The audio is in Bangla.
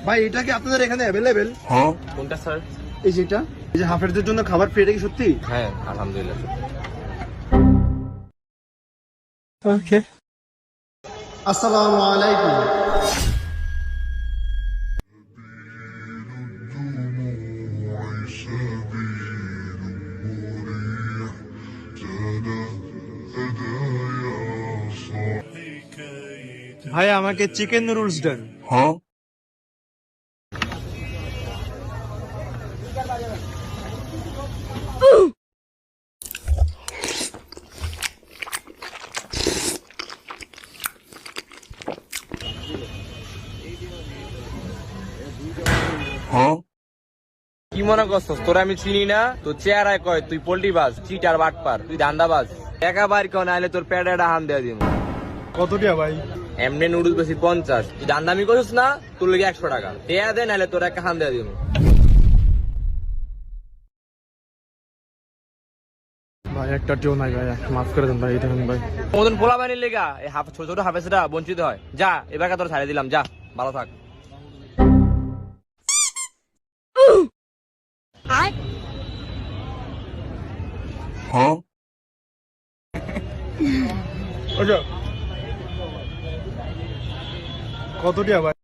ভাই এটা কি আপনাদের এখানে অ্যাভেলেবেল? কোনটা স্যার? এই যেটা, এই যে হাফেরদের জন্য খাবার ফ্রি, এটা কি সত্যি? হ্যাঁ আলহামদুলিল্লাহ। ওকে। আসসালামু আলাইকুম। ভাই আমাকে চিকেন নুডলস দেন। কি মনে করছস তোরা আমি চিনি না? তোর চেহারায় কয় তুই পোল্ট্রি বাজ, চিটার বাটপার, তুই ধান্দাবাজ। টাকা বার কেউ নাইলে তোর পেটে একটা হান দেওয়া দিব। কত টাকা ভাই? এমনি নুডলস বেশি 50, তুই ধান্দামি করছিস না, তোর লেগে 100 টাকা টেয়া দে, নাইলে তোর একটা হান দেওয়া দিব। ভাই একটা টিও নাই ভাই, মাফ করে দেন ভাই, দেখেন ভাই। মতন পোলা বানির লেগা এই ছোট ছোট হাফেজরা বঞ্চিত হয়। যা এবার তোর ছাড়ে দিলাম, যা ভালো থাক। আচ্ছা কত টাকা ভাই?